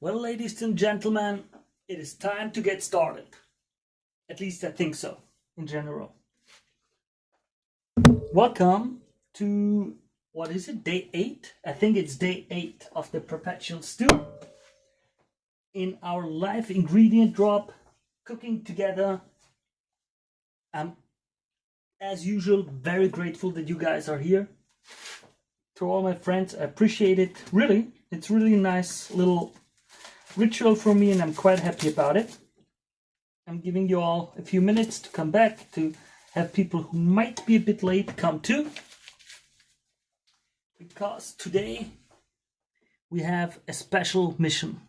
Well, ladies and gentlemen, it is time to get started. At least I think so, in general. Welcome to, what is it, day 8? I think it's day 8 of the Perpetual stew. In our live ingredient drop, cooking together. I'm, as usual, very grateful that you guys are here. To all my friends, I appreciate it. Really, it's really a nice little ritual for me and I'm quite happy about it. I'm giving you all a few minutes to come back, to have people who might be a bit late come too. Because today we have a special mission.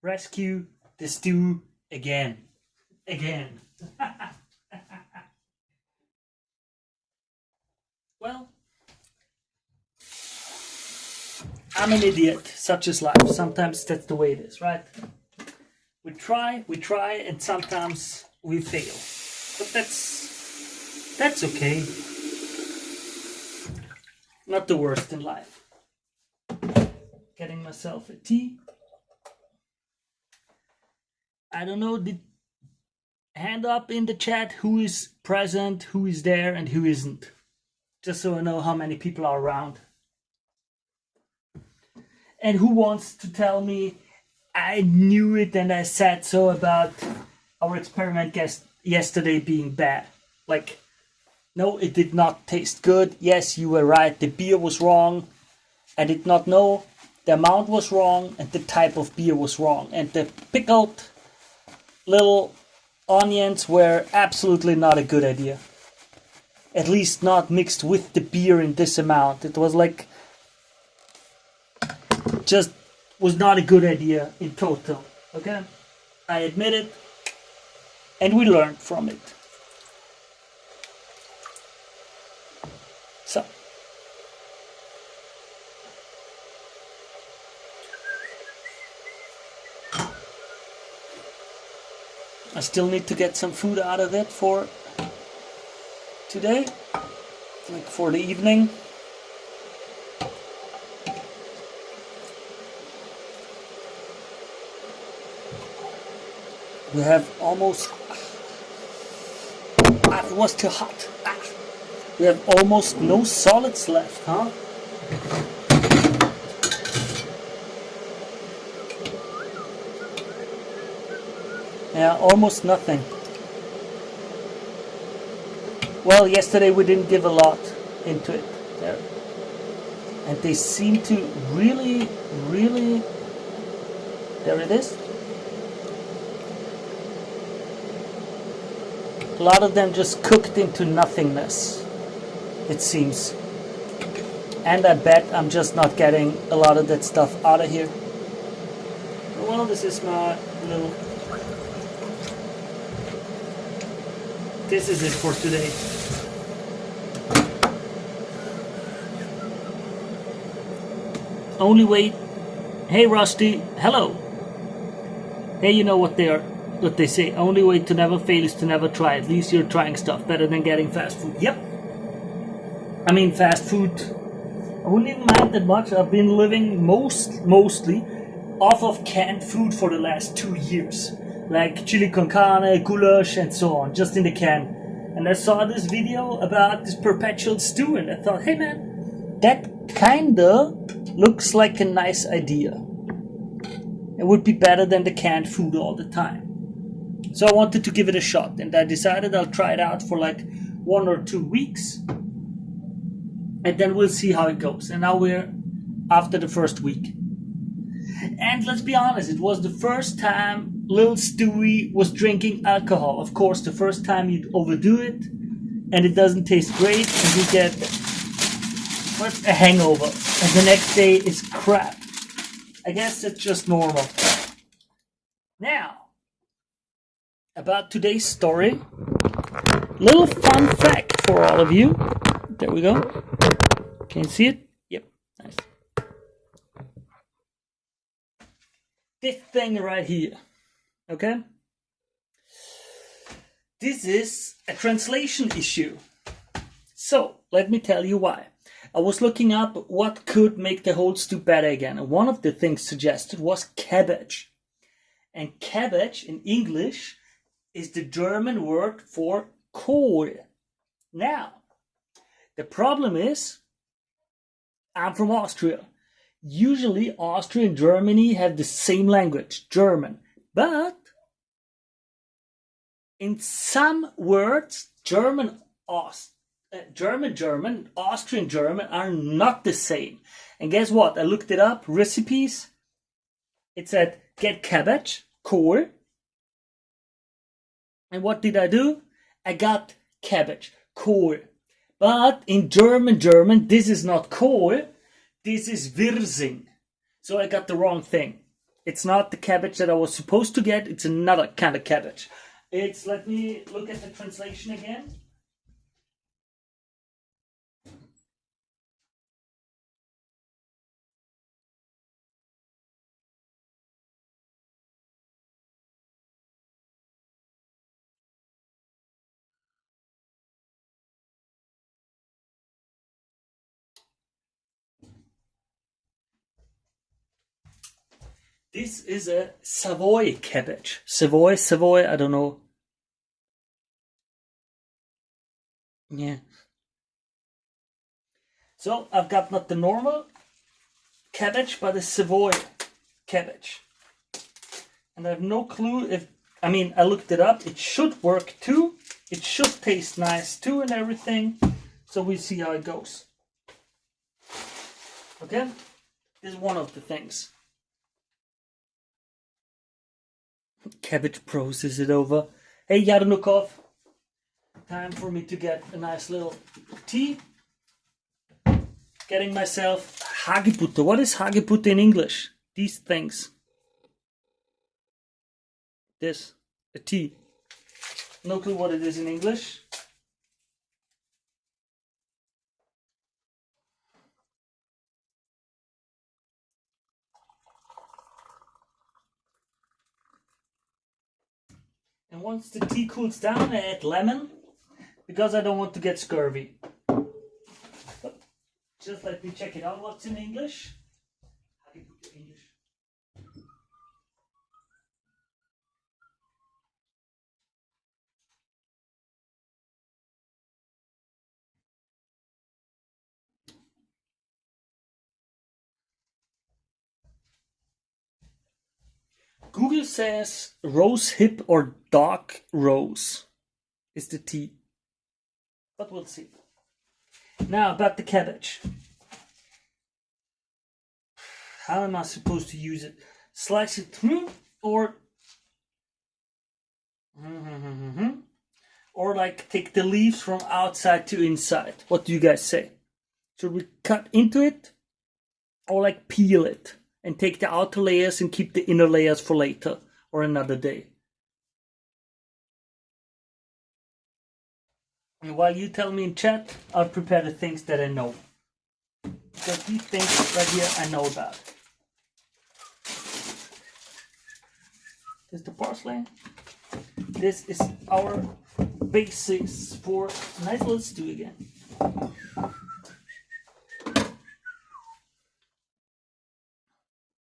Rescue the stew again. Again. Well, I'm an idiot, such is life. Sometimes that's the way it is, right? We try, and sometimes we fail. But that's okay. Not the worst in life. Getting myself a tea. I don't know, hand up in the chat who is present, who is there, and who isn't. Just so I know how many people are around. And who wants to tell me I knew it and I said so about our experiment yesterday being bad? Like, no, it did not taste good. Yes, you were right. The beer was wrong. I did not know. The amount was wrong and the type of beer was wrong. And the pickled little onions were absolutely not a good idea. At least not mixed with the beer in this amount. It was like, just was not a good idea in total. Okay? I admit it. And we learned from it. So. I still need to get some food out of it for today. Like for the evening. We have almost, it was too hot. We have almost no solids left, huh? Yeah, almost nothing. Well, yesterday we didn't give a lot into it there. And they seem to really, there it is. A lot of them just cooked into nothingness, it seems. And I bet I'm just not getting a lot of that stuff out of here. Well, this is my little... This is it for today. Only way... Hey Rusty, hello. Hey, you know what they say, only way to never fail is to never try. At least you're trying stuff, better than getting fast food. Yep. I mean, fast food, I wouldn't even mind that much. I've been living mostly off of canned food for the last 2 years. Like chili con carne, goulash, and so on, just in the can. And I saw this video about this Perpetual stew, and I thought, hey man, that kinda looks like a nice idea. It would be better than the canned food all the time. So I wanted to give it a shot, and I decided I'll try it out for like 1 or 2 weeks. And then we'll see how it goes. And now we're after the first week. And let's be honest, it was the first time little Stewie was drinking alcohol. Of course, the first time you overdo it, and it doesn't taste great, and you get a hangover. And the next day is crap. I guess it's just normal. Now, about today's story, little fun fact for all of you. There we go. Can you see it? Yep, nice. This thing right here, okay? This is a translation issue. So, let me tell you why. I was looking up what could make the whole stew better again, and one of the things suggested was cabbage. And cabbage in English is the German word for Kohl. Now, the problem is, I'm from Austria. Usually, Austria and Germany have the same language, German. But in some words, German, Austrian German are not the same. And guess what? I looked it up, recipes. It said, get cabbage, Kohl. And what did I do? I got cabbage, Kohl. But in German, this is not Kohl, this is Wirsing. So I got the wrong thing. It's not the cabbage that I was supposed to get, it's another kind of cabbage. Let me look at the translation again. This is a Savoy cabbage. Savoy, I don't know. Yeah. So I've got not the normal cabbage, but a Savoy cabbage. And I have no clue if, I looked it up. It should work too. It should taste nice too and everything. So we'll see how it goes. Okay? This is one of the things. Cabbage Bros, is it over? Hey, Yarnukov. Time for me to get a nice little tea. Getting myself Hagebutte. What is Hagebutte in English? These things. This. A tea. No clue what it is in English. And once the tea cools down, I add lemon, because I don't want to get scurvy. But just let me check it out. What's in English? How do you put the English? Google says rose hip or dark rose is the tea. But we'll see. Now about the cabbage. How am I supposed to use it? Slice it through or like take the leaves from outside to inside? What do you guys say? Should we cut into it or like peel it and take the outer layers and keep the inner layers for later or another day? And while you tell me in chat, I'll prepare the things that I know. Because these things right here I know about. This is the parsley. This is our basics for nice little stew again.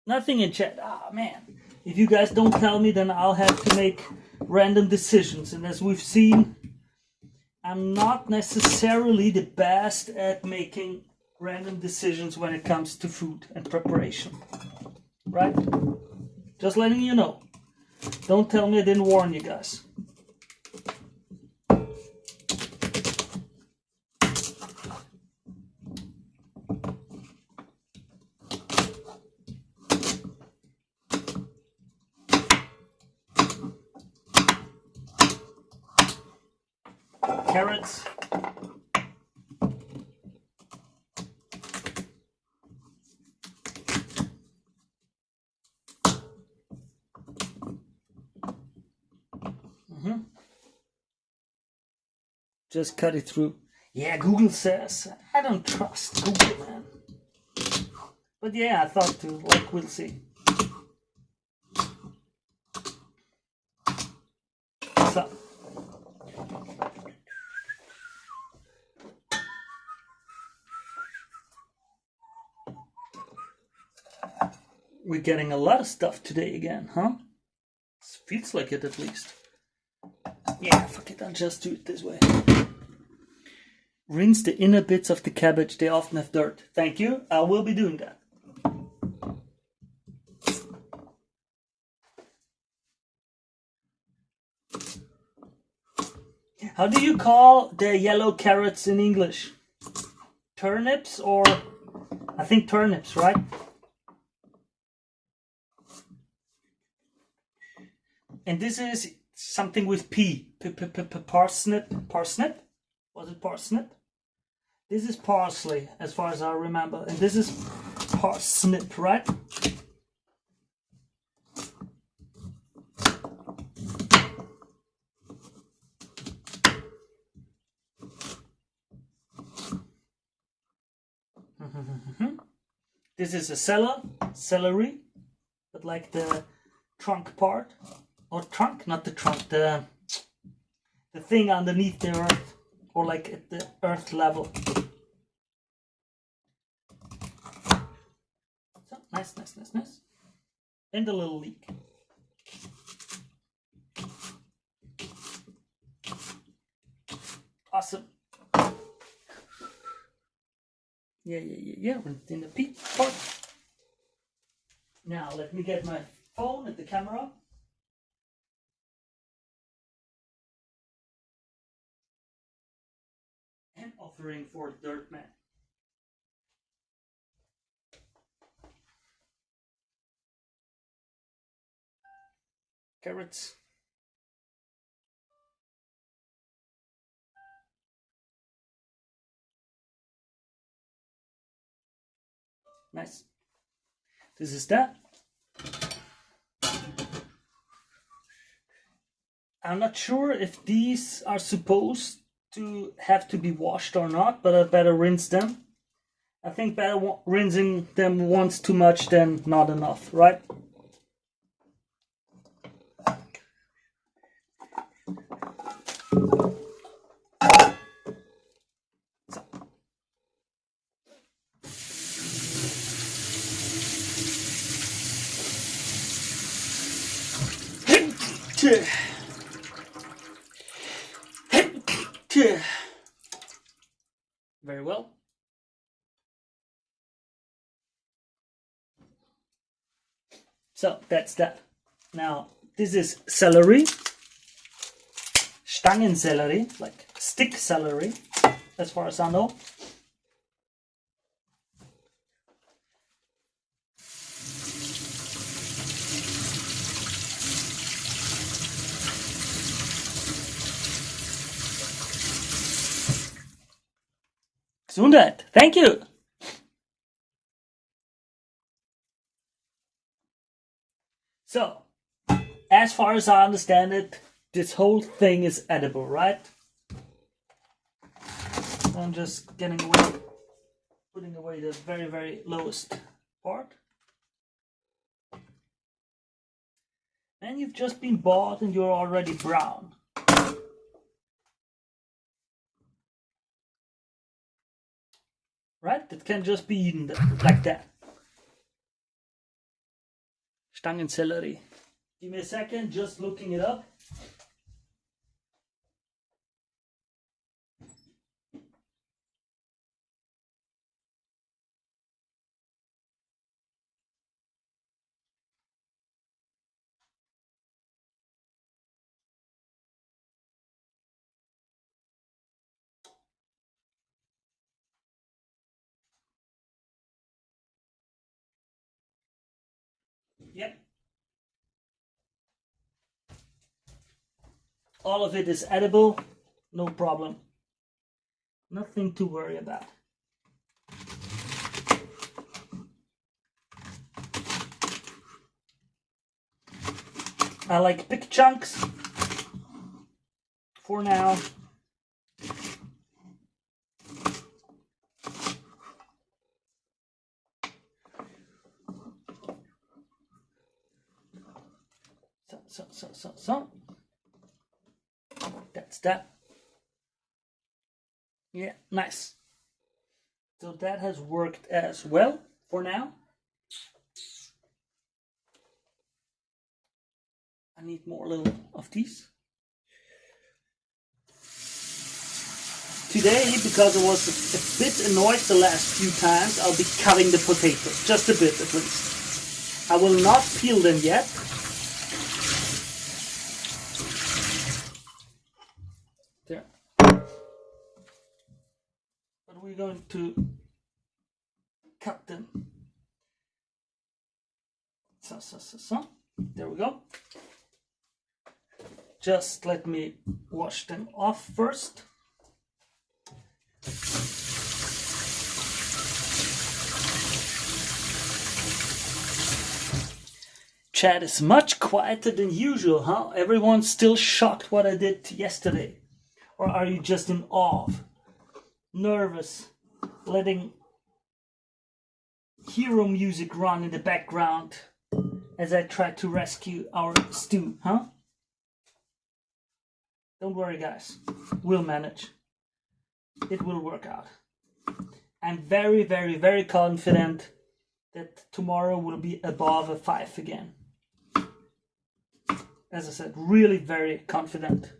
Nothing in chat. Ah, man. If you guys don't tell me, then I'll have to make random decisions. And as we've seen, I'm not necessarily the best at making random decisions when it comes to food and preparation. Right? Just letting you know. Don't tell me I didn't warn you guys. Carrots. Just cut it through. Yeah, Google says. I don't trust Google, man. But yeah, I thought to. Like, we'll see. So. We're getting a lot of stuff today again, huh? Feels like it at least. Yeah, fuck it, I'll just do it this way. Rinse the inner bits of the cabbage, they often have dirt. Thank you, I will be doing that. How do you call the yellow carrots in English? Turnips or... I think turnips, right? And this is something with P. Parsnip? Parsnip? Was it parsnip? This is parsley, as far as I remember. And this is parsnip, right? This is a celery, but like the trunk part. Or trunk, not the trunk, the thing underneath the earth, or like at the earth level. So, nice. And a little leek. Awesome. Yeah, rinsed in the peat part. Now, let me get my phone at the camera. And offering for Dirt Man. Carrots. Nice. This is that. I'm not sure if these are supposed to have to be washed or not, but I better rinse them. I think better rinsing them once too much than not enough, right? Very well. So that's that. Now this is celery, Stangensellerie, like stick celery, as far as I know. Gesundheit. Thank you. So, as far as I understand it, this whole thing is edible, right? I'm just putting away the very, very lowest part. And you've just been bought and you're already brown. Right? It can just be eaten like that. Stangensellerie. Give me a second, just looking it up. Yep. All of it is edible, no problem. Nothing to worry about. I like big chunks for now. So. That's that. Yeah, nice. So that has worked as well for now. I need more little of these. Today, because I was a bit annoyed the last few times, I'll be cutting the potatoes, just a bit at least. I will not peel them yet. There. But we're going to cut them. So. There we go. Just let me wash them off first. Chat is much quieter than usual, huh? Everyone's still shocked what I did yesterday. Or are you just in awe? Nervous, letting hero music run in the background as I try to rescue our stew, huh? Don't worry, guys. We'll manage. It will work out. I'm very, very, very confident that tomorrow will be above a 5 again. As I said, really very confident.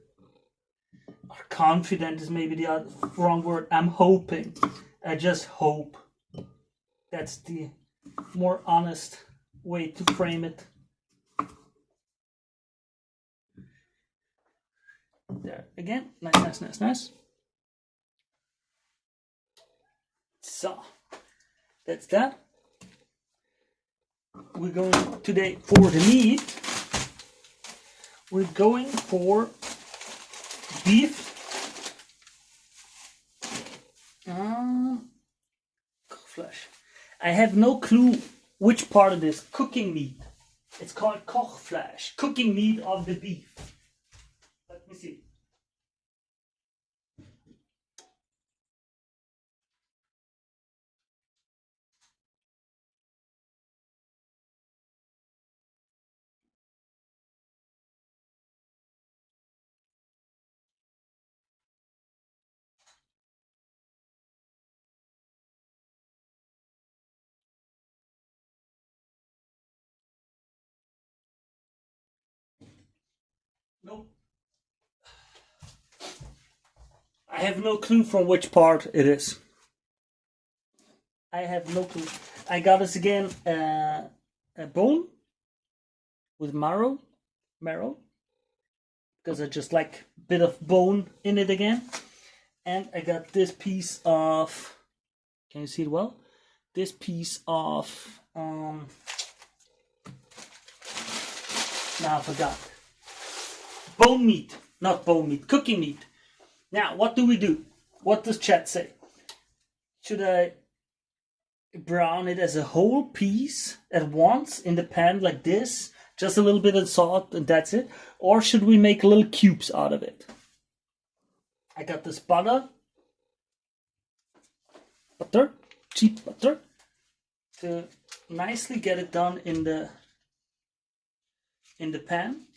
Or confident is maybe the wrong word. I'm hoping. I just hope. That's the more honest way to frame it. There again. Nice. So, that's that. We're going today for the meat. We're going for beef. Flesh. I have no clue which part of this cooking meat. It's called Kochfleisch, cooking meat of the beef. Let me see. Nope. I have no clue from which part it is. I have no clue. I got us again a bone with marrow, because I just like a bit of bone in it again. And I got this piece of, can you see it well? This piece of, now I forgot. Bone meat, not bone meat, cooking meat. Now, what do we do? What does chat say? Should I brown it as a whole piece at once in the pan like this? Just a little bit of salt and that's it? Or should we make little cubes out of it? I got this butter, cheap butter, to nicely get it done in the pan.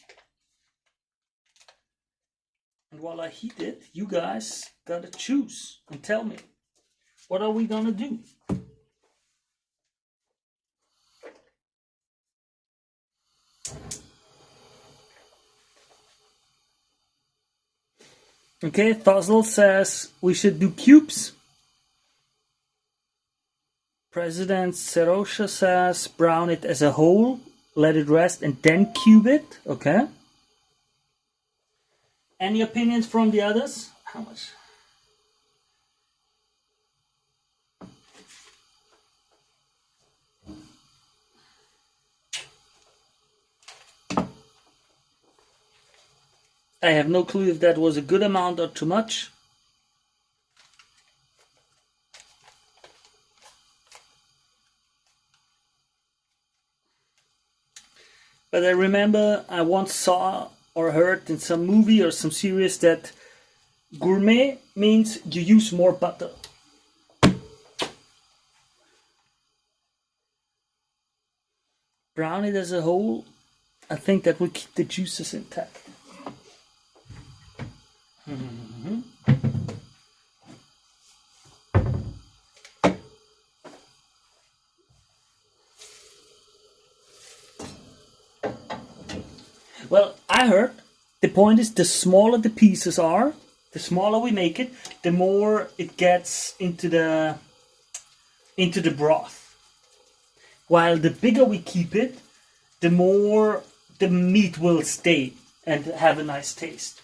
And while I heat it, you guys gotta choose and tell me, what are we gonna do? Okay, Thozzle says we should do cubes. President Serosha says brown it as a whole, let it rest, and then cube it. Okay. Any opinions from the others? How much? I have no clue if that was a good amount or too much. But I remember I once saw or heard in some movie or some series that gourmet means you use more butter. Brown it as a whole, I think that will keep the juices intact. Well, I heard the point is the smaller the pieces are, the smaller we make it, the more it gets into the broth. While the bigger we keep it, the more the meat will stay and have a nice taste.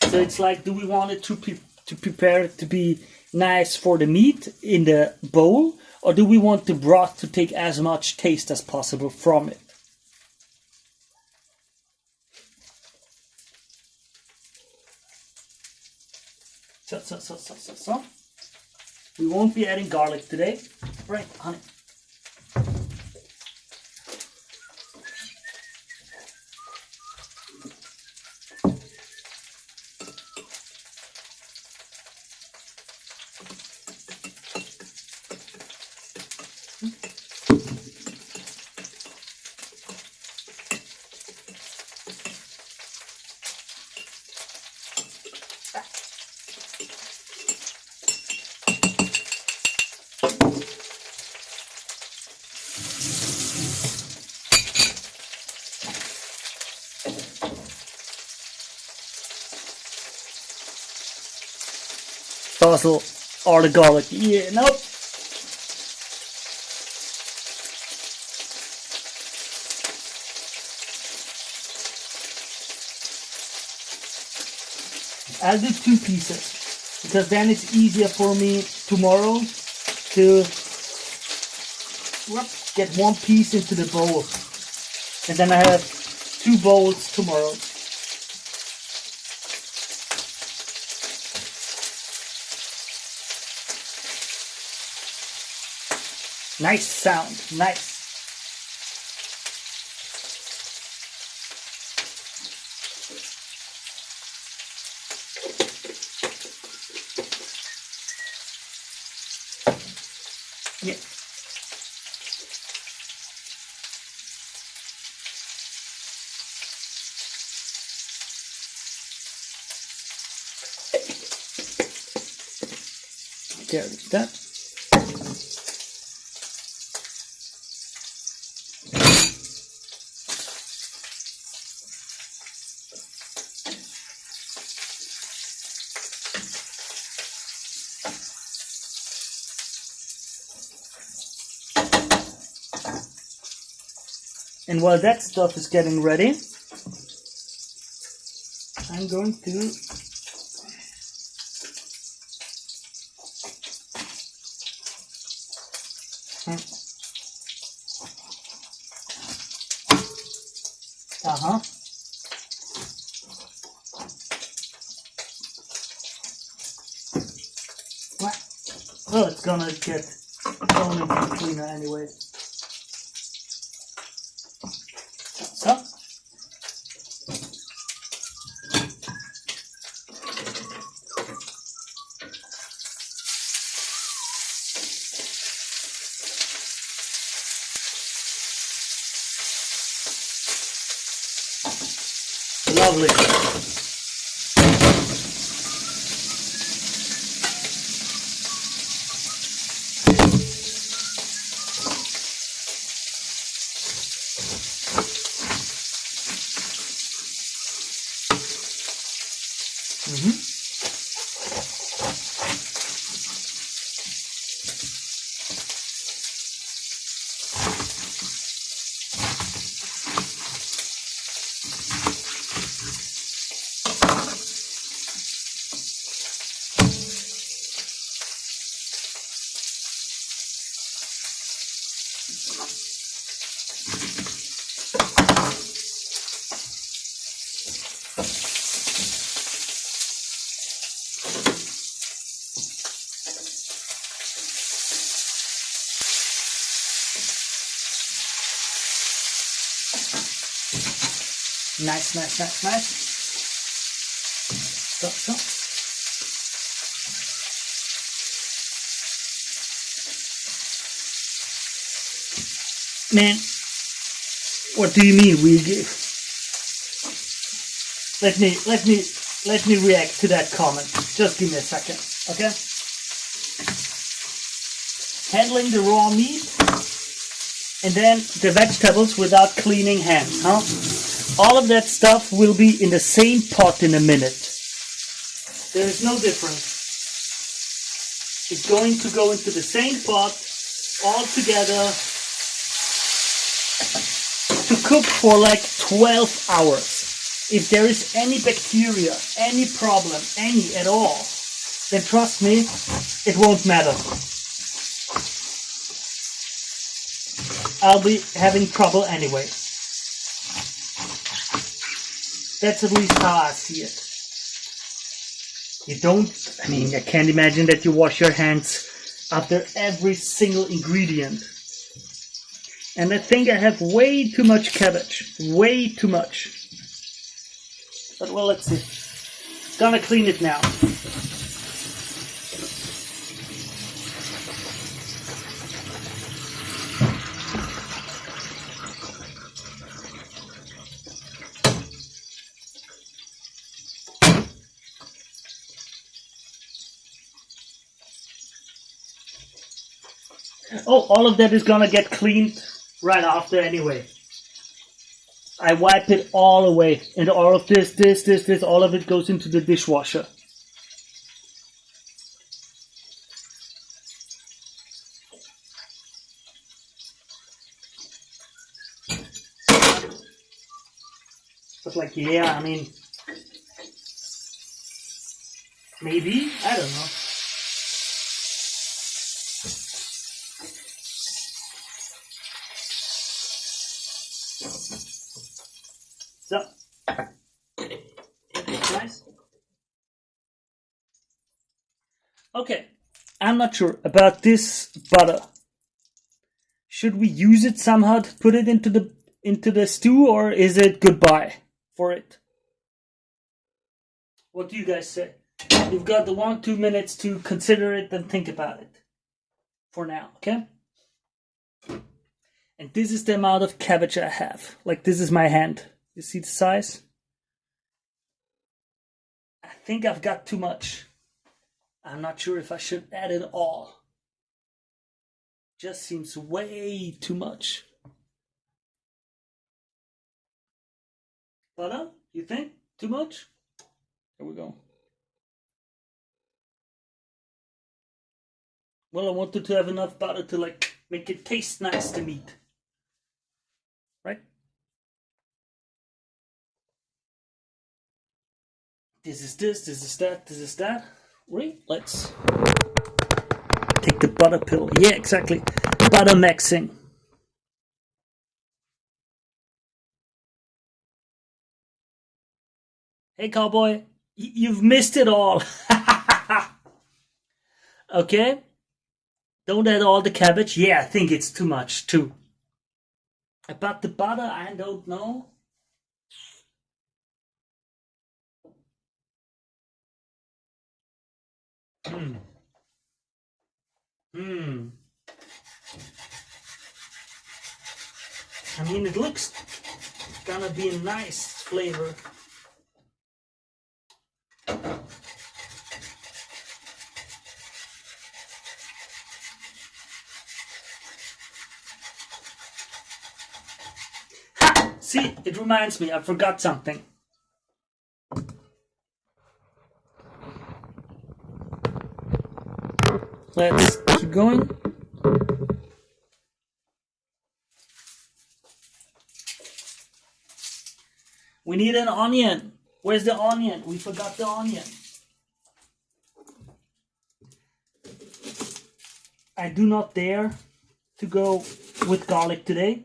So it's like, do we want it to prepare it to be nice for the meat in the bowl, or do we want the broth to take as much taste as possible from it? So. We won't be adding garlic today, right, honey? Basil or the garlic. Yeah, nope. I'll do 2 pieces because then it's easier for me tomorrow to get 1 piece into the bowl, and then I have 2 bowls tomorrow. Nice sound, nice. Yeah. There it is, that. And while that stuff is getting ready, I'm going to well, it's gonna get thrown into the cleaner anyway. So. Lovely. Nice. So. Man, what do you mean we give? Let me react to that comment. Just give me a second, okay? Handling the raw meat And then the vegetables without cleaning hands, huh? All of that stuff will be in the same pot in a minute. There is no difference. It's going to go into the same pot all together to cook for like 12 hours. If there is any bacteria, any problem, any at all, then trust me, it won't matter. I'll be having trouble anyway. That's at least how I see it. I can't imagine that you wash your hands after every single ingredient. And I think I have way too much cabbage. Way too much. But well, let's see. Gonna clean it now. Oh, all of that is gonna get cleaned right after anyway. I wipe it all away, and all of this, all of it goes into the dishwasher. But like, yeah, I mean, maybe, I don't know. So, nice. Okay, I'm not sure about this butter. Should we use it somehow to put it into the stew, or is it goodbye for it? What do you guys say? You've got the 1-2 minutes to consider it and think about it. For now, okay? And this is the amount of cabbage I have. Like, this is my hand. You see the size? I think I've got too much. I'm not sure if I should add it all. Just seems way too much. Butter? You think? Too much? Here we go. Well, I wanted to have enough butter to like make it taste nice to meat. Right? This is this is that, this is that. Right? Let's take the butter pill. Yeah, exactly. Butter mixing. Hey, cowboy. You've missed it all. Okay? Don't add all the cabbage. Yeah, I think it's too much too. About the butter, I don't know. I mean, it looks gonna be a nice flavor. Ha! See, it reminds me, I forgot something. Let's keep going. We need an onion. Where's the onion? We forgot the onion. I do not dare to go with garlic today,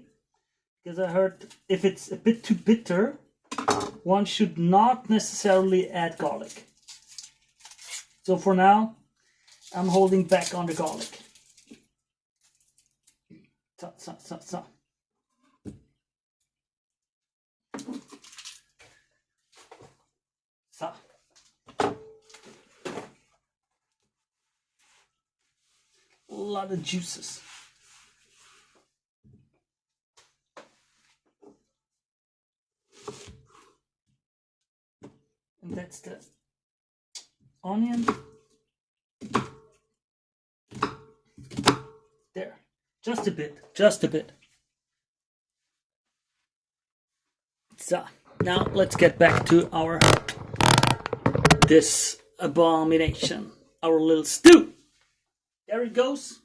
because I heard if it's a bit too bitter, one should not necessarily add garlic. So for now, I'm holding back on the garlic. So. A lot of juices. And that's the onion. There. Just a bit. So now let's get back to this abomination, our little stew. There it goes.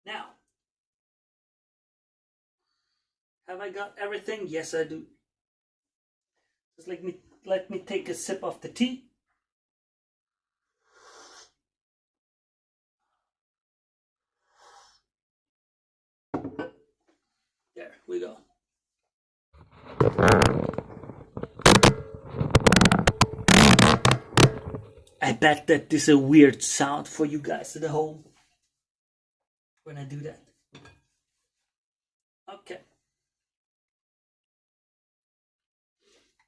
Now, have I got everything? Yes, I do. Just let me take a sip of the tea. There we go. I bet that this is a weird sound for you guys at home when I do that. Okay.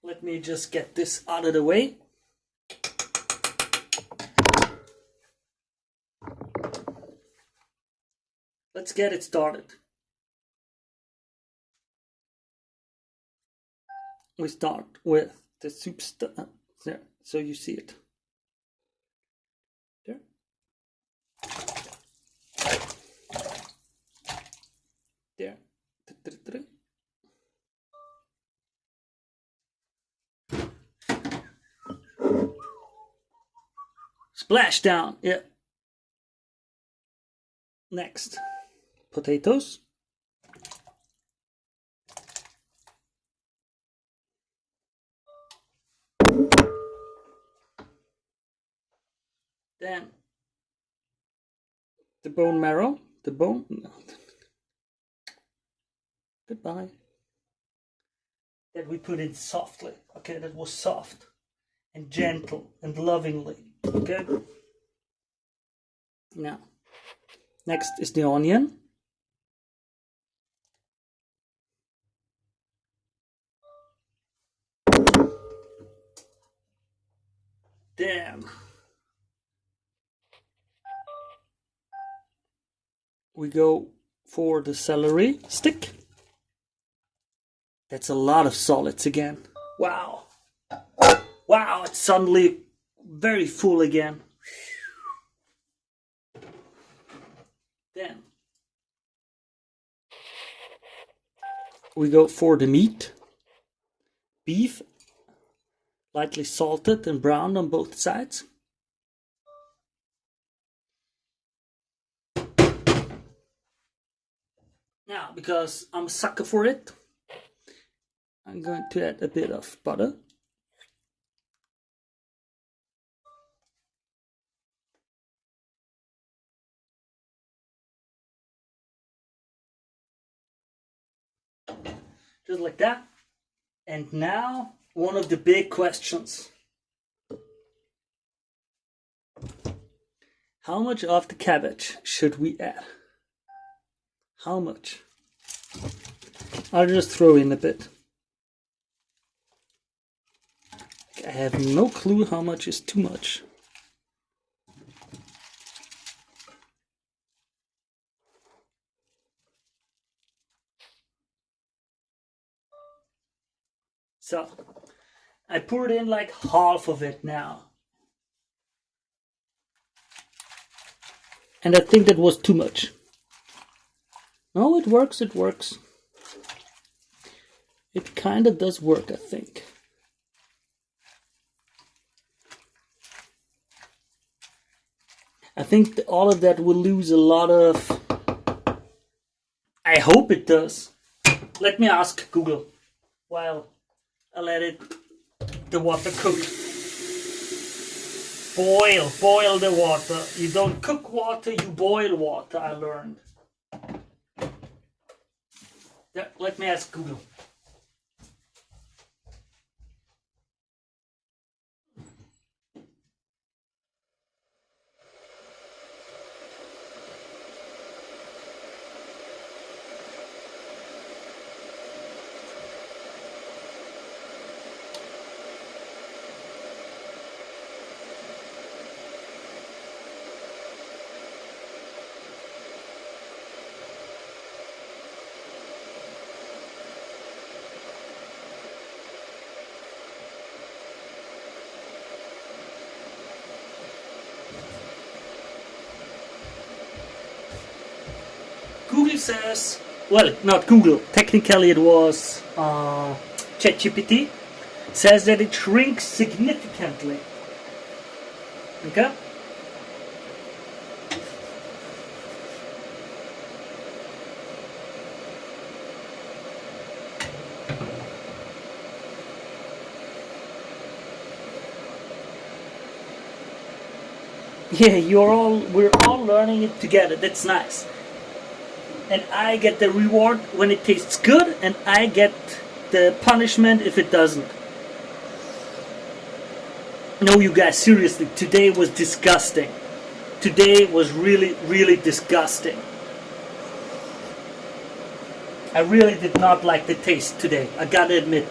Let me just get this out of the way. Let's get it started. We start with the soup stuff. There, so you see it. There. There. Splash down. Yeah. Next, potatoes. Then the bone marrow. The bone. No. Goodbye. That we put in softly. Okay, that was soft and gentle and lovingly. Okay. Now, next is the onion. Then we go for the celery stick. That's a lot of solids again. Wow. Wow, it's suddenly very full again. Then we go for the meat. Beef, lightly salted and browned on both sides. Now, because I'm a sucker for it, I'm going to add a bit of butter. Just like that. And now, one of the big questions. How much of the cabbage should we add? How much? I'll just throw in a bit. I have no clue how much is too much. So, I poured in like half of it now. And I think that was too much. No, it works, it works. It kind of does work, I think. I think all of that will lose a lot of... I hope it does. Let me ask Google while I let the water cook. Boil the water. You don't cook water, you boil water, I learned. Yeah, let me ask Google. Google says well, not Google, technically it was ChatGPT, says that it shrinks significantly. Okay? Yeah, we're all learning it together. That's nice. And I get the reward when it tastes good, and I get the punishment if it doesn't. No, you guys, seriously, today was disgusting. Today was really, really disgusting. I really did not like the taste today, I gotta admit.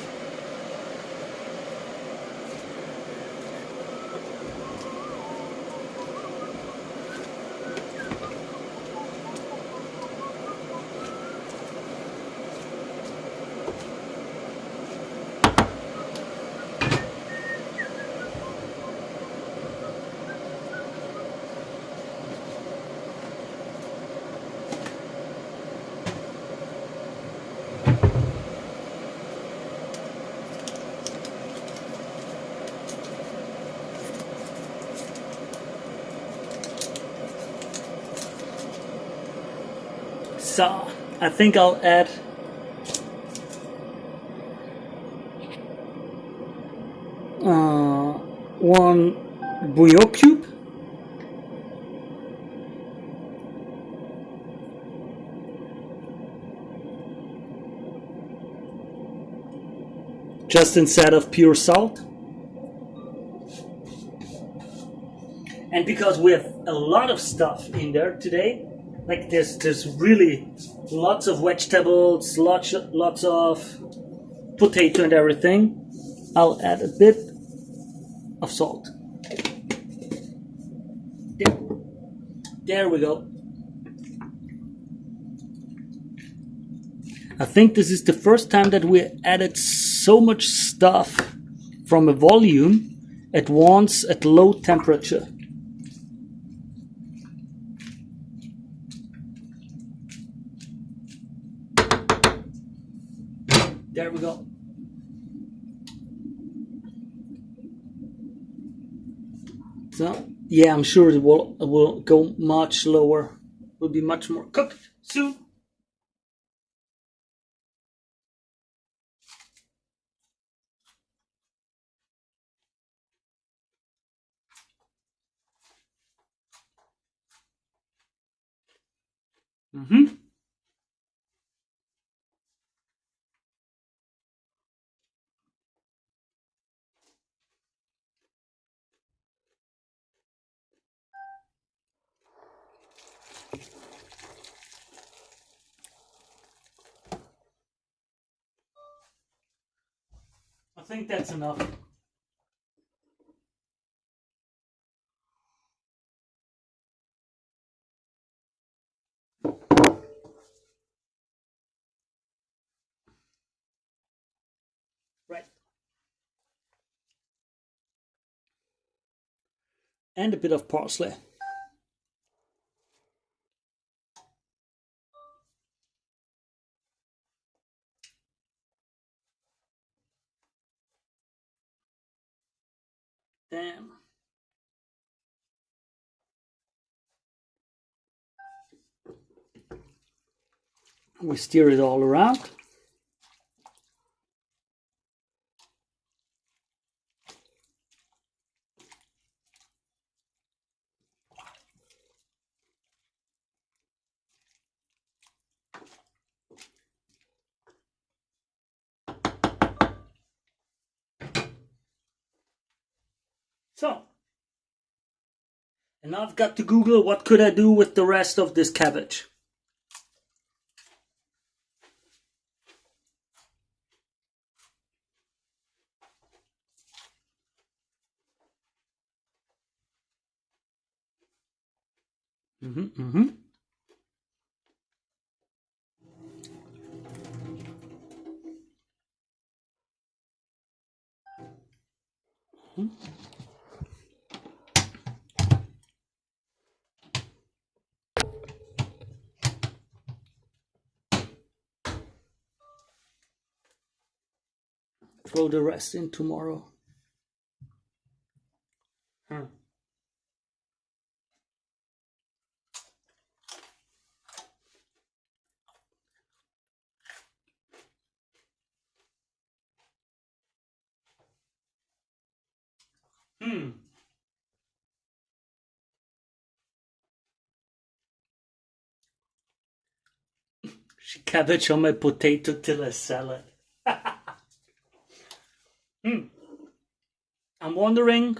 So, I think I'll add one bouillon cube. Just instead of pure salt. And because we have a lot of stuff in there today, like there's really lots of vegetables, lots of potato and everything, I'll add a bit of salt. There we go. I think this is the first time that we added so much stuff from a volume at once at low temperature. There we go. So, yeah, I'm sure it will go much lower. Will be much more cooked soon. Mm-hmm. I think that's enough. Right. And a bit of parsley. Damn. We stir it all around. So, and now I've got to Google what could I do with the rest of this cabbage. Mm-hmm, mm-hmm. throw the rest in tomorrow. Hmm. Cabbage on my potato till a salad. I'm wondering,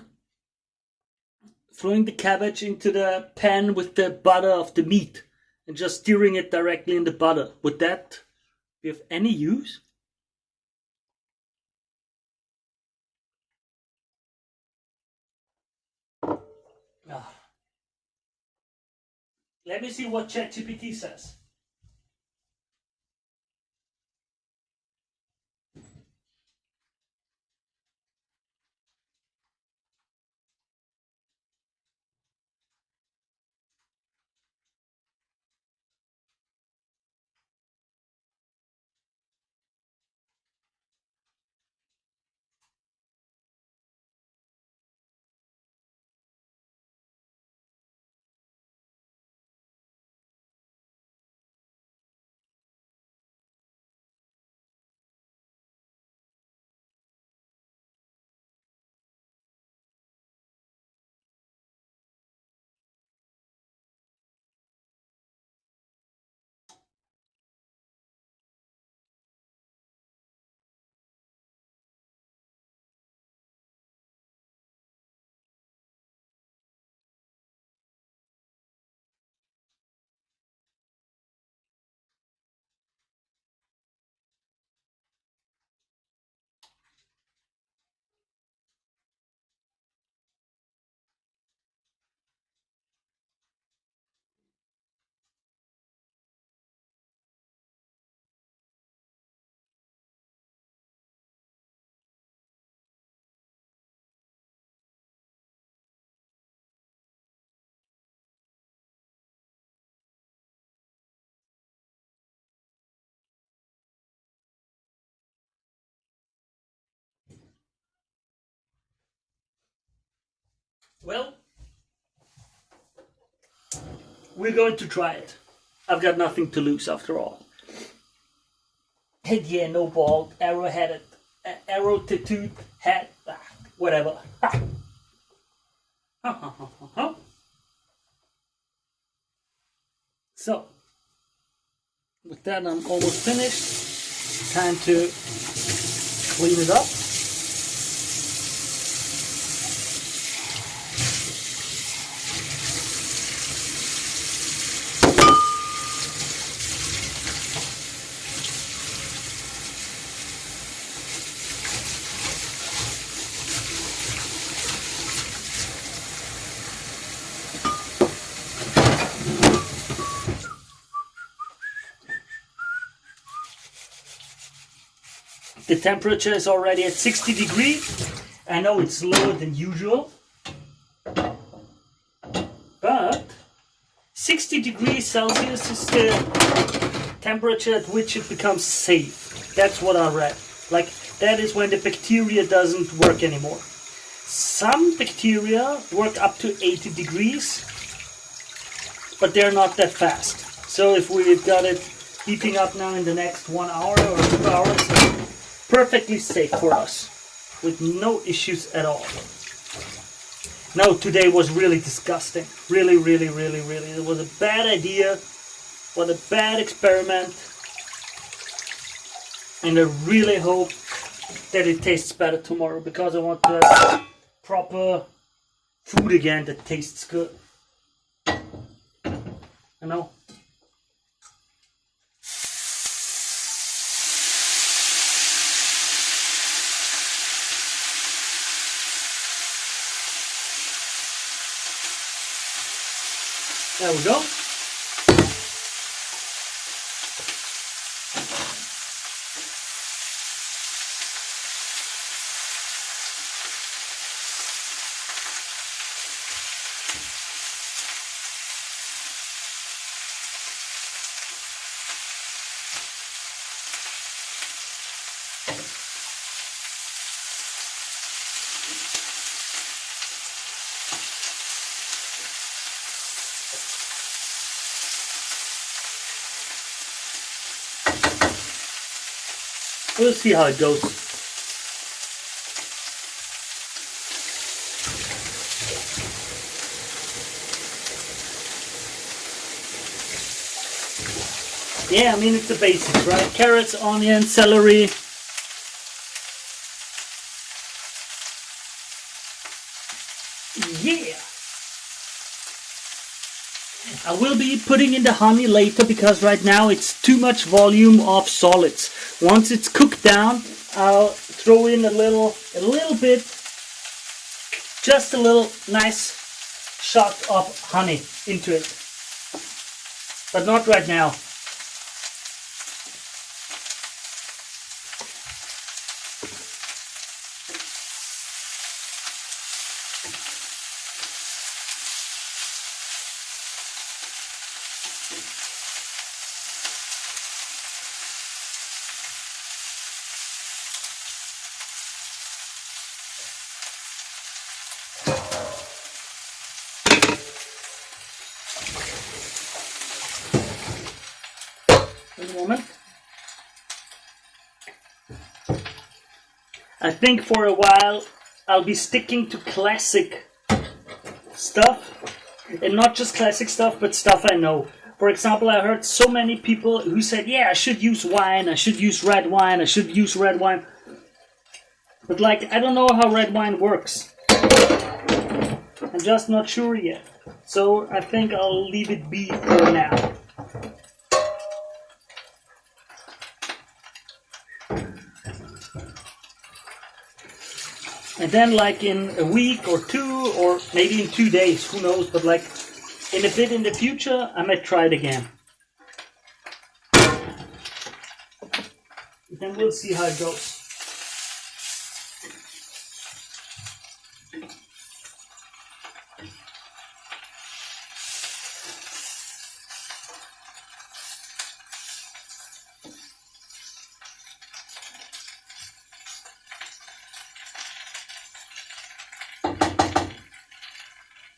throwing the cabbage into the pan with the butter of the meat and just stirring it directly in the butter. Would that be of any use? Ah. Let me see what ChatGPT says. Well, we're going to try it. I've got nothing to lose after all. Head, yeah, no ball, arrow headed, arrow tattooed, head, whatever. So, with that, I'm almost finished. Time to clean it up. The temperature is already at 60 degrees. I know it's lower than usual, but 60 degrees Celsius is the temperature at which it becomes safe. That's what I read. Like, that is when the bacteria doesn't work anymore. Some bacteria work up to 80 degrees, but they're not that fast. So if we've got it heating up now in the next 1 hour or 2 hours, it's perfectly safe for us with no issues at all. No, today was really disgusting. Really, really, really, really. It was a bad idea. What a bad experiment. And I really hope that it tastes better tomorrow, because I want to have proper food again that tastes good. You know? There we go. We'll see how it goes. Yeah, I mean, it's the basics, right? Carrots, onion, celery. Yeah! I will be putting in the honey later because right now it's too much volume of solids. Once it's cooked down, I'll throw in a little bit, just a little nice shot of honey into it. But not right now. Wait a moment. I think for a while I'll be sticking to classic stuff, and not just classic stuff, but stuff I know. For example, I heard so many people who said, yeah, I should use wine, I should use red wine, I should use red wine. But like, I don't know how red wine works. I'm just not sure yet. So I think I'll leave it be for now. And then like in a week or two, or maybe in 2 days, who knows, but like in a bit in the future, I might try it again. Then we'll see how it goes.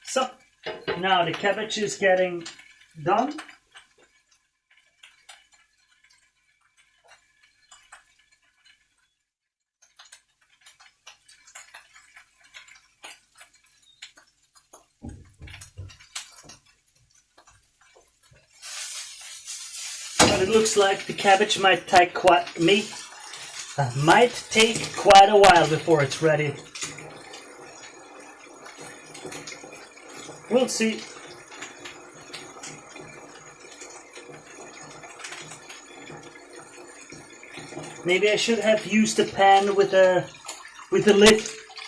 So, now the cabbage is getting done. But it looks like the cabbage might take quite a while before it's ready. We'll see. Maybe I should have used a pan with a lid,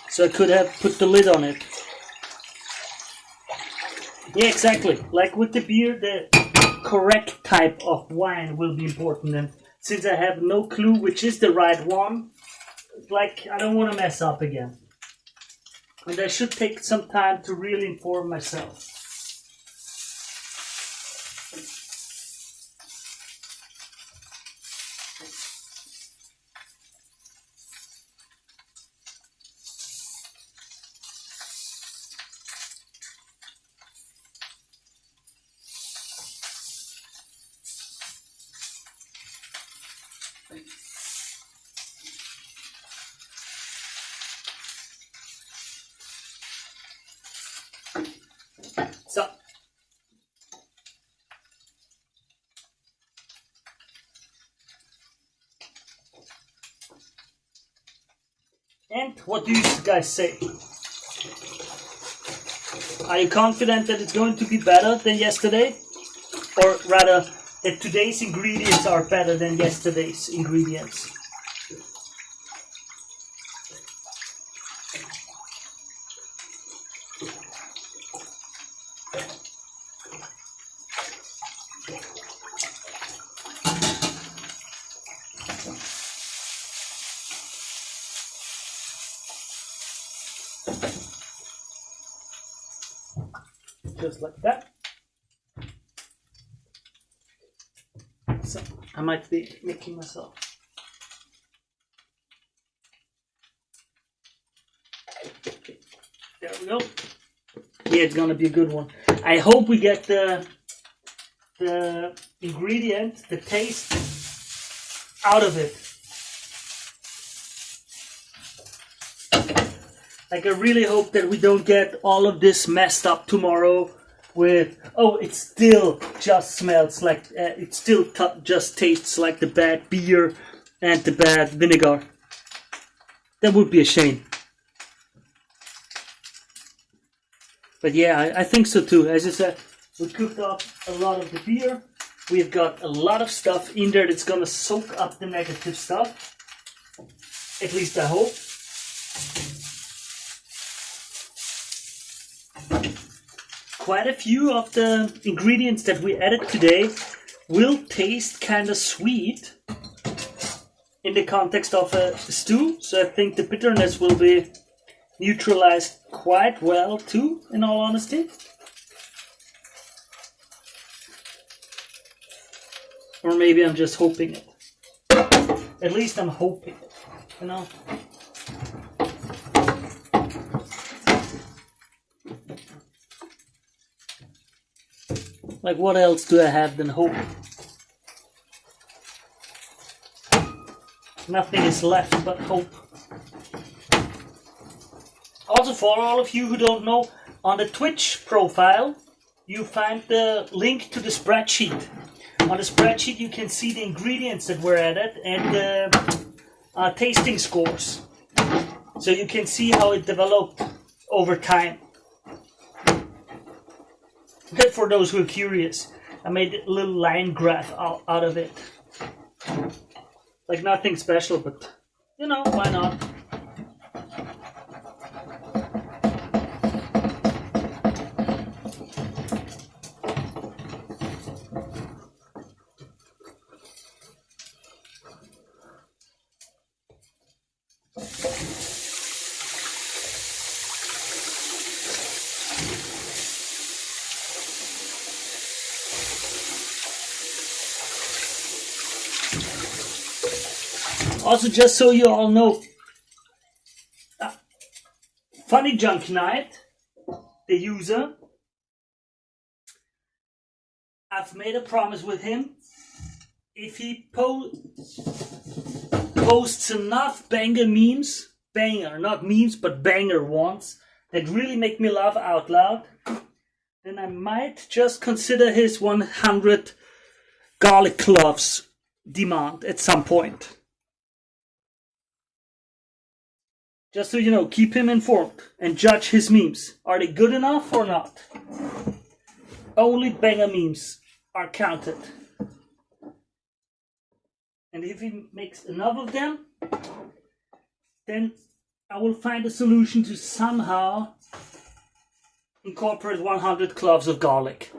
so I could have put the lid on it. Yeah, exactly. Like with the beer, the correct type of wine will be important. And since I have no clue which is the right one, like I don't want to mess up again. And I should take some time to really inform myself. So, and what do you guys say? Are you confident that it's going to be better than yesterday? Or rather, that today's ingredients are better than yesterday's ingredients? Just like that. So I might be making myself. There we go. Yeah, it's gonna be a good one. I hope we get the ingredient, the taste out of it. Like, I really hope that we don't get all of this messed up tomorrow with, oh, it still just smells like, it still just tastes like the bad beer and the bad vinegar. That would be a shame. But yeah, I think so too. As I said, we cooked up a lot of the beer. We've got a lot of stuff in there that's gonna soak up the negative stuff. At least I hope. Quite a few of the ingredients that we added today will taste kind of sweet in the context of a stew. So I think the bitterness will be neutralized quite well too, in all honesty. Or maybe I'm just hoping it. At least I'm hoping it, you know? Like, what else do I have than hope? Nothing is left but hope. Also, for all of you who don't know, on the Twitch profile, you find the link to the spreadsheet. On the spreadsheet, you can see the ingredients that were added and the tasting scores. So you can see how it developed over time. And for those who are curious, I made a little line graph out of it. Like, nothing special, but, you know, why not? Also, just so you all know, Funny Junk Night, the user, I've made a promise with him. If he posts enough banger memes, banger, not memes, but banger ones, that really make me laugh out loud, then I might just consider his 100 garlic cloves demand at some point. Just so you know, keep him informed and judge his memes. Are they good enough or not? Only banger memes are counted. And if he makes enough of them, then I will find a solution to somehow incorporate 100 cloves of garlic.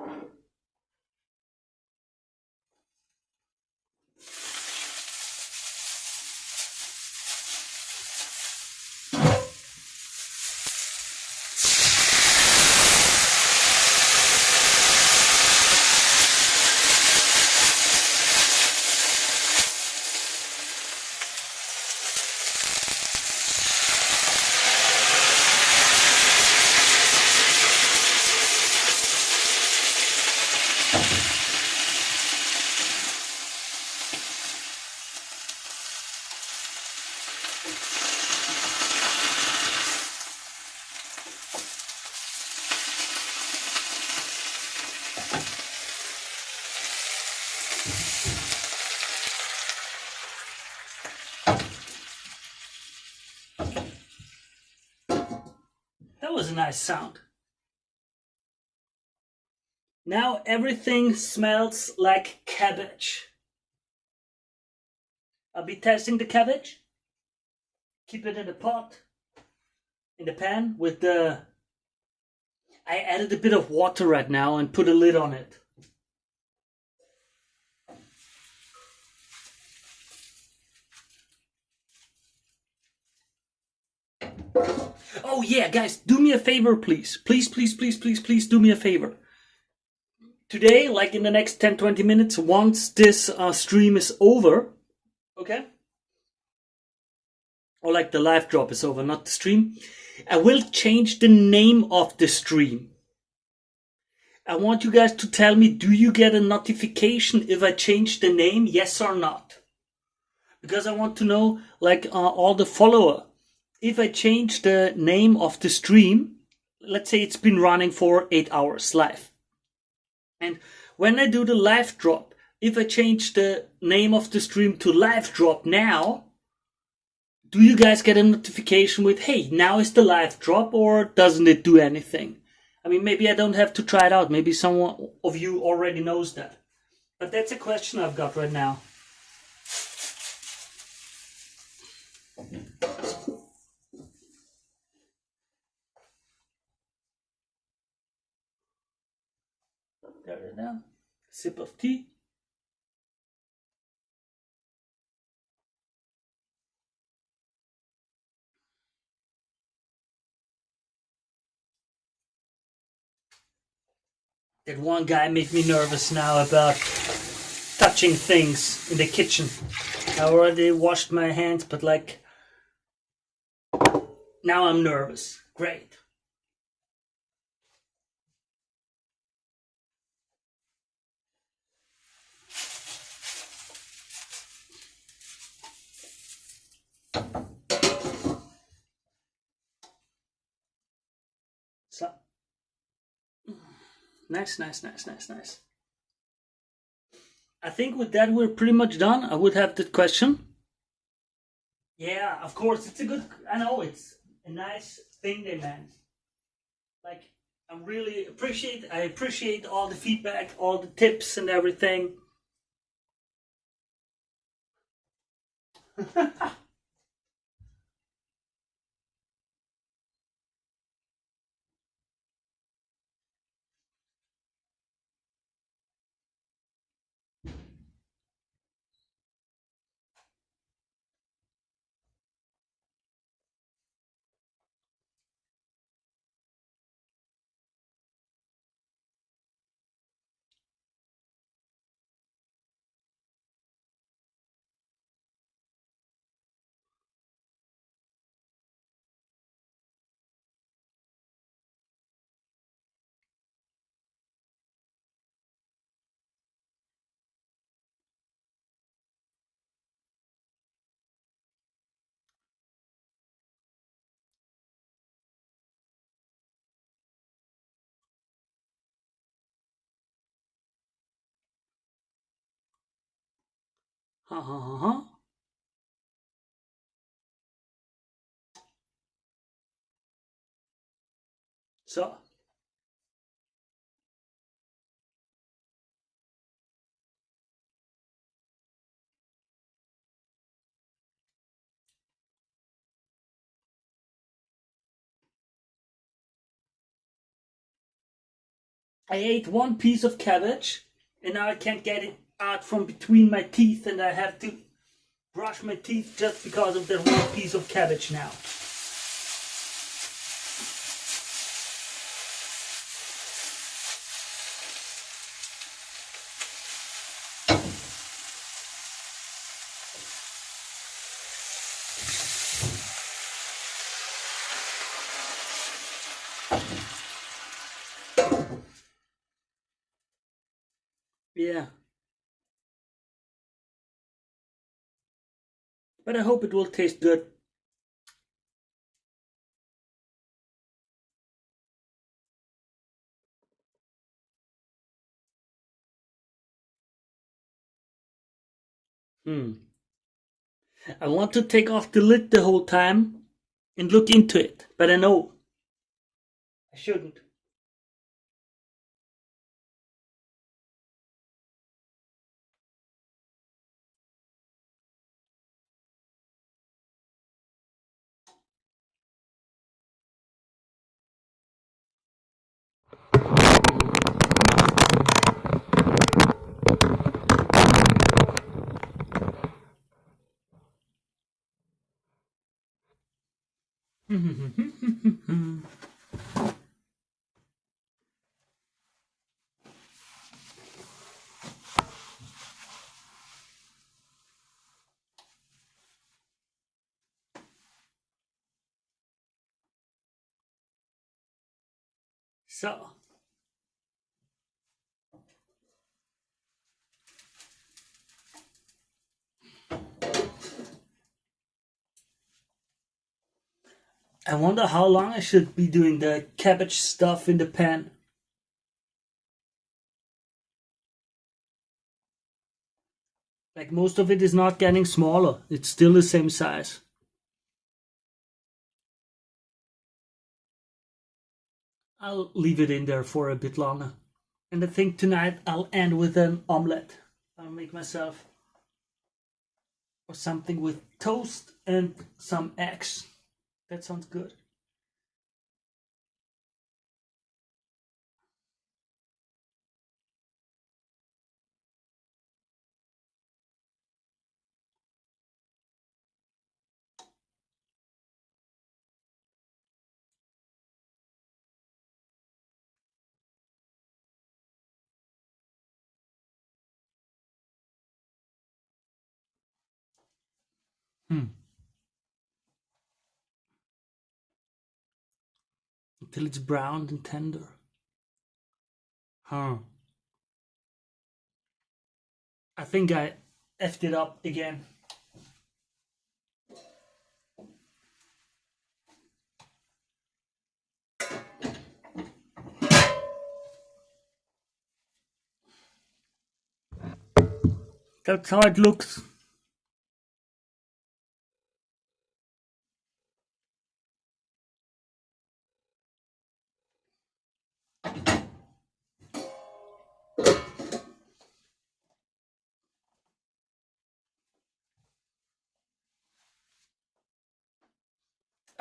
That was a nice sound. Now everything smells like cabbage. I'll be testing the cabbage. Keep it in the pot, in the pan with the... I added a bit of water right now and put a lid on it. Oh yeah, guys, do me a favor, please. Please do me a favor. Today, like in the next 10-20 minutes, once this stream is over, okay? Or like the live drop is over, not the stream. I will change the name of the stream. I want you guys to tell me, do you get a notification if I change the name, yes or not? Because I want to know, like, all the follower if I change the name of the stream, let's say it's been running for 8 hours live. And when I do the live drop, if I change the name of the stream to live drop now, do you guys get a notification with, hey, now is the live drop, or doesn't it do anything? I mean, maybe I don't have to try it out. Maybe someone of you already knows that. But that's a question I've got right now. There it is. Sip of tea. That one guy made me nervous now about touching things in the kitchen. I already washed my hands, but like, now I'm nervous. Great. So, nice. I think with that we're pretty much done. I would have that question. Yeah, of course, it's a good. I know it's a nice thing they meant. Like, I appreciate all the feedback, all the tips, and everything. So, I ate one piece of cabbage, and now I can't get it out from between my teeth, and I have to brush my teeth just because of that one piece of cabbage now. Yeah. But I hope it will taste good. I want to take off the lid the whole time and look into it, but I know I shouldn't. So, I wonder how long I should be doing the cabbage stuff in the pan. Like most of it is not getting smaller. It's still the same size. I'll leave it in there for a bit longer. And I think tonight I'll end with an omelette. I'll make myself or something with toast and some eggs. That sounds good. Hmm. Until it's browned and tender. Huh. I think I effed it up again. That's how it looks.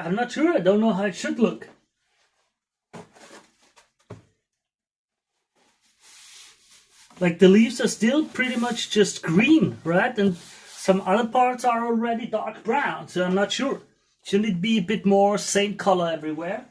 I'm not sure. I don't know how it should look. Like the leaves are still pretty much just green, right? And some other parts are already dark brown, so I'm not sure. Shouldn't it be a bit more same color everywhere?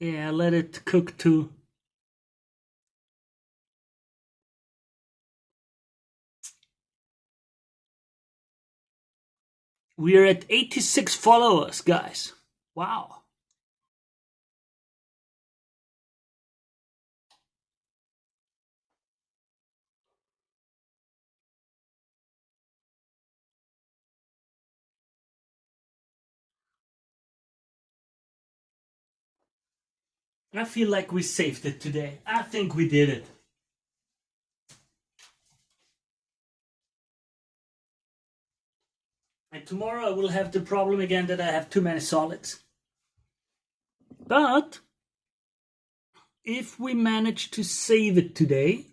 Yeah, let it cook too. We're at 86 followers, guys. Wow. I feel like we saved it today. I think we did it. And tomorrow I will have the problem again that I have too many solids. But if we manage to save it today,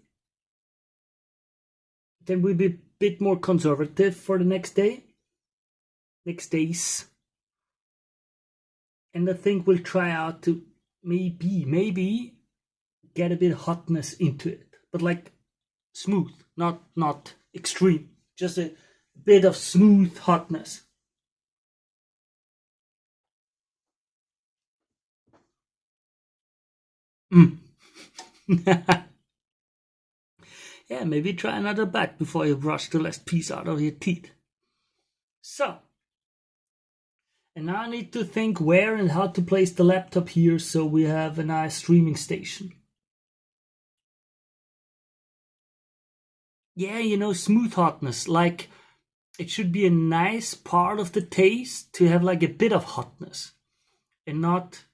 then we'll be a bit more conservative for the next day, next days. And I think we'll try out to maybe get a bit of hotness into it, but like smooth, not extreme, just a bit of smooth hotness. Mm. Yeah, maybe try another bite before you brush the last piece out of your teeth. So, and now I need to think where and how to place the laptop here so we have a nice streaming station. Yeah, smooth hotness. Like, it should be a nice part of the taste to have like a bit of hotness and not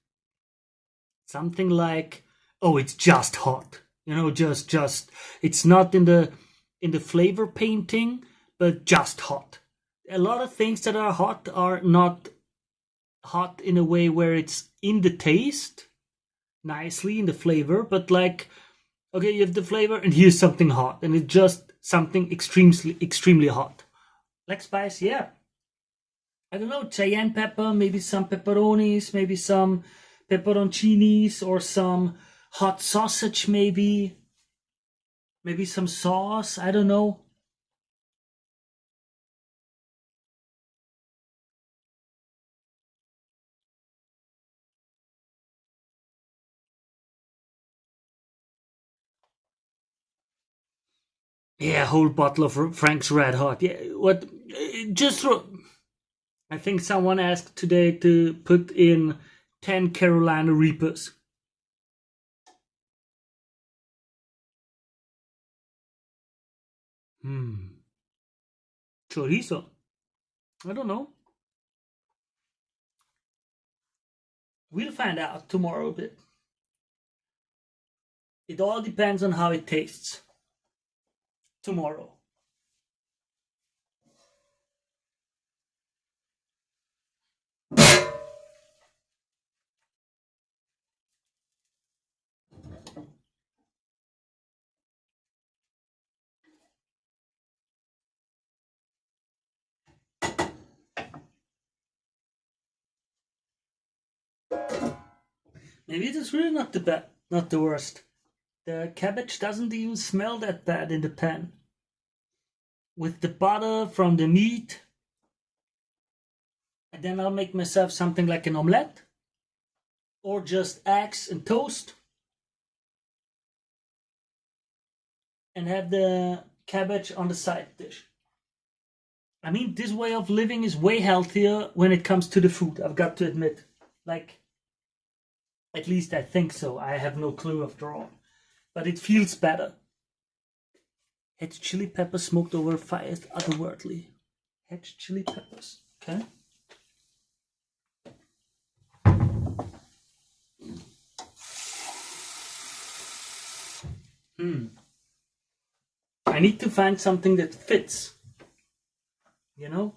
something like, oh, it's just hot. Just it's not in the flavor painting, but just hot. A lot of things that are hot are not hot in a way where it's in the taste nicely in the flavor, but like, okay, you have the flavor and here's something hot and it's just something extremely hot. Like spice, yeah. I don't know, cayenne pepper, maybe some pepperonis, maybe some pepperoncinis, or some hot sausage, maybe some sauce. I don't know. Yeah, a whole bottle of Frank's Red Hot. Yeah, what? Just throw. I think someone asked today to put in 10 Carolina Reapers. Chorizo. I don't know. We'll find out tomorrow a bit. It all depends on how it tastes tomorrow. Maybe it is really not the worst. The cabbage doesn't even smell that bad in the pan. With the butter from the meat, and then I'll make myself something like an omelette, or just eggs and toast, and have the cabbage on the side dish. I mean, this way of living is way healthier when it comes to the food, I've got to admit. Like, at least I think so. I have no clue after all. But it feels better. Hedged chili peppers smoked over fire is otherworldly. Hedged chili peppers. Okay. I need to find something that fits. You know?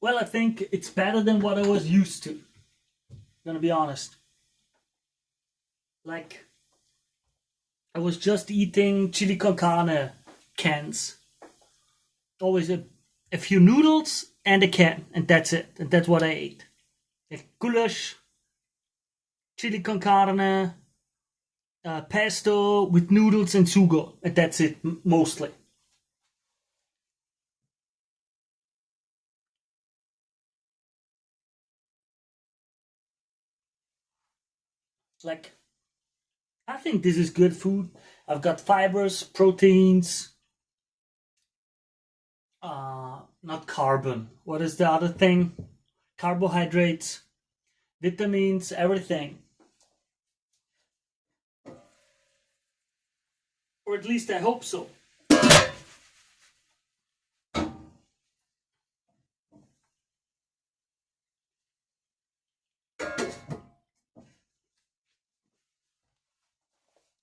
Well, I think it's better than what I was used to. I'm gonna be honest. Like, I was just eating chili con carne cans. Always a few noodles and a can, and that's it. And that's what I ate. Like goulash, chili con carne, pesto with noodles and sugo, and that's it mostly. Like, I think this is good food. I've got fibers, proteins, not carbon. What is the other thing? Carbohydrates, vitamins, everything. Or at least I hope so.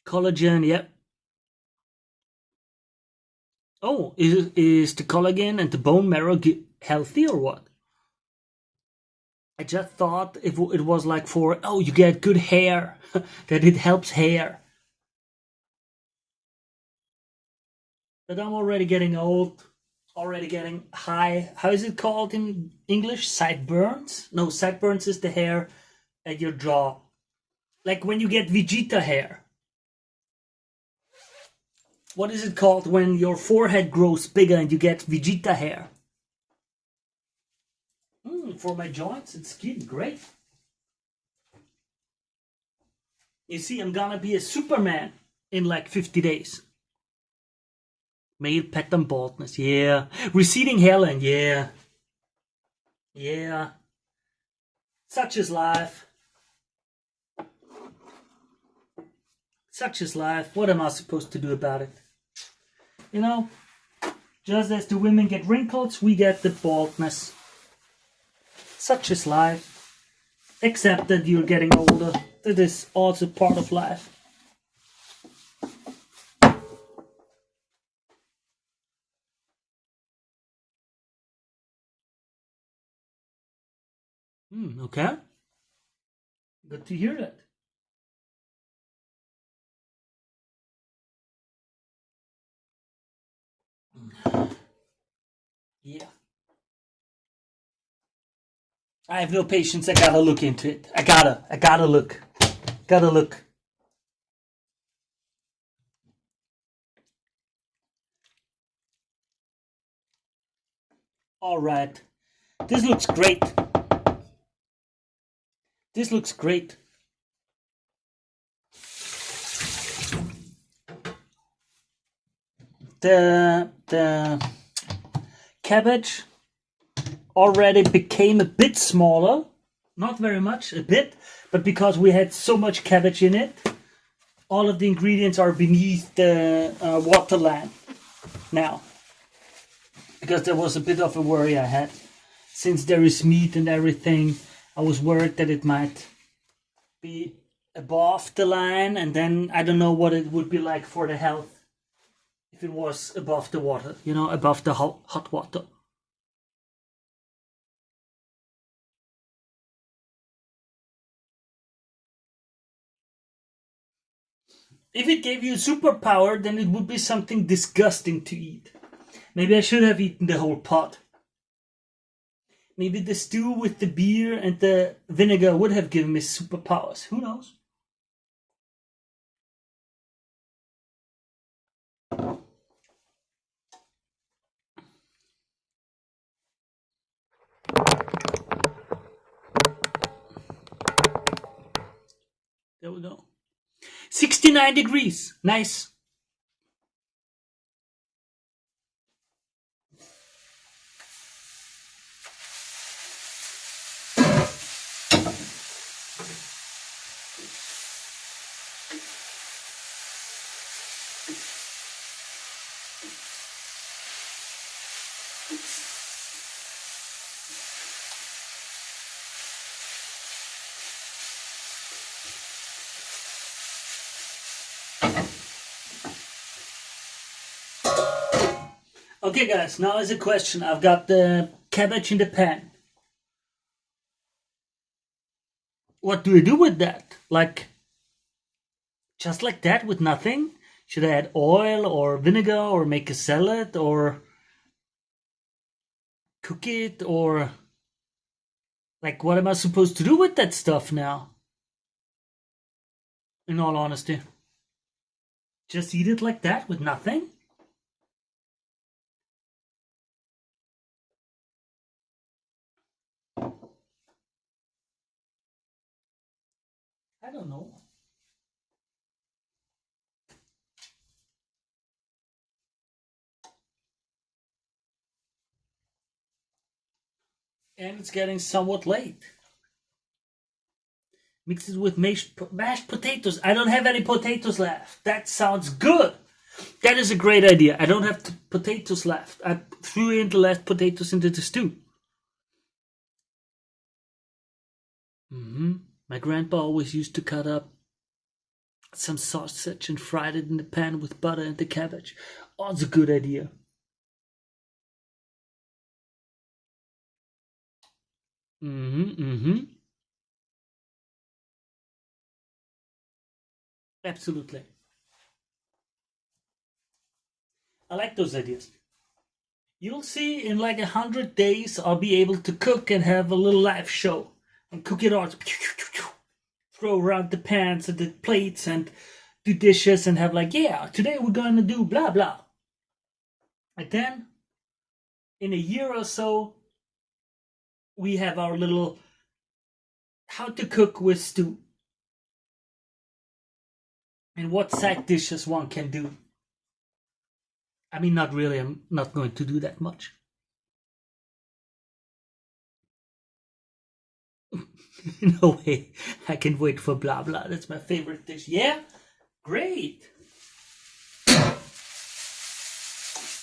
Collagen, yep. Oh, is the collagen and the bone marrow healthy or what? I just thought it was like for, oh, you get good hair, that it helps hair. But I'm already getting old, already getting high. How is it called in English? Sideburns? No, sideburns is the hair at your jaw. Like when you get Vegeta hair. What is it called when your forehead grows bigger and you get Vegeta hair? For my joints and skin, great. You see, I'm gonna be a Superman in like 50 days. Male pattern baldness, yeah. Receding hairline, yeah. Yeah. Such is life. Such is life. What am I supposed to do about it? You know, just as the women get wrinkles, we get the baldness. Such is life. Except that you're getting older. That is also part of life. Okay. Good to hear that. Yeah. I have no patience. I gotta look into it. I gotta look. Gotta look. All right. This looks great. This looks great. the cabbage already became a bit smaller. Not very much, a bit, but because we had so much cabbage in it, all of the ingredients are beneath the water line now. Because there was a bit of a worry I had. Since there is meat and everything, I was worried that it might be above the line, and then I don't know what it would be like for the health if it was above the water, you know, above the hot water. If it gave you superpower, then it would be something disgusting to eat. Maybe I should have eaten the whole pot. Maybe the stew with the beer and the vinegar would have given me superpowers. Who knows? There we go. 69 degrees. Nice. Okay guys, now is a question. I've got the cabbage in the pan. What do I do with that? Like, just like that with nothing? Should I add oil or vinegar or make a salad or cook it, or like what am I supposed to do with that stuff now? In all honesty. Just eat it like that with nothing? I don't know. And it's getting somewhat late. Mix it with mashed potatoes. I don't have any potatoes left. That sounds good. That is a great idea. I don't have potatoes left. I threw in the last potatoes into the stew. My grandpa always used to cut up some sausage and fried it in the pan with butter and the cabbage. Oh, it's a good idea. Absolutely. I like those ideas. You'll see in like 100 days I'll be able to cook and have a little live show and cook it all. Throw around the pans and the plates and do dishes and have like, yeah, today we're gonna do blah blah. And then in a year or so we have our little how to cook with stew and what side dishes one can do. I mean, not really. I'm not going to do that much. No way. I can wait for blah blah. That's my favorite dish. Yeah? Great.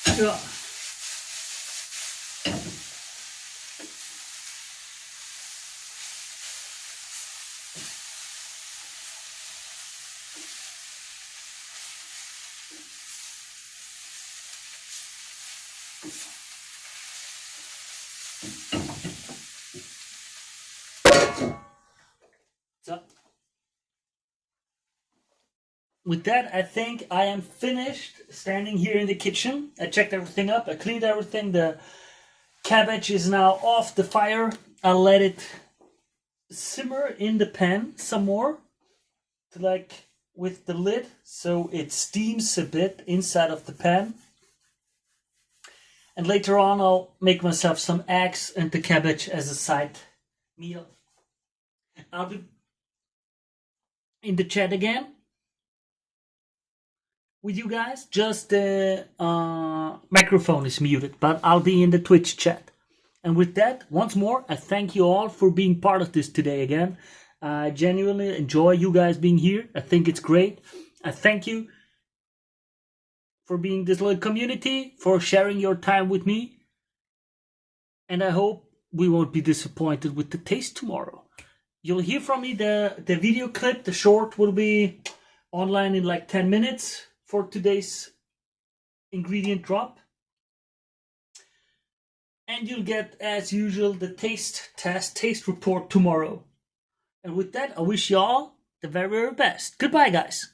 Yeah. So, with that, I think I am finished standing here in the kitchen. I checked everything up. I cleaned everything. The cabbage is now off the fire. I'll let it simmer in the pan some more, to like with the lid, so it steams a bit inside of the pan. And later on, I'll make myself some eggs and the cabbage as a side meal. I'll be in the chat again. with you guys. Just the microphone is muted, but I'll be in the Twitch chat. And with that, once more, I thank you all for being part of this today again. I genuinely enjoy you guys being here. I think it's great. I thank you for being this little community, for sharing your time with me. And I hope we won't be disappointed with the taste tomorrow. You'll hear from me. The video clip, the short, will be online in like 10 minutes for today's ingredient drop. And you'll get, as usual, the taste report tomorrow. And with that, I wish you all the very, very best. Goodbye, guys.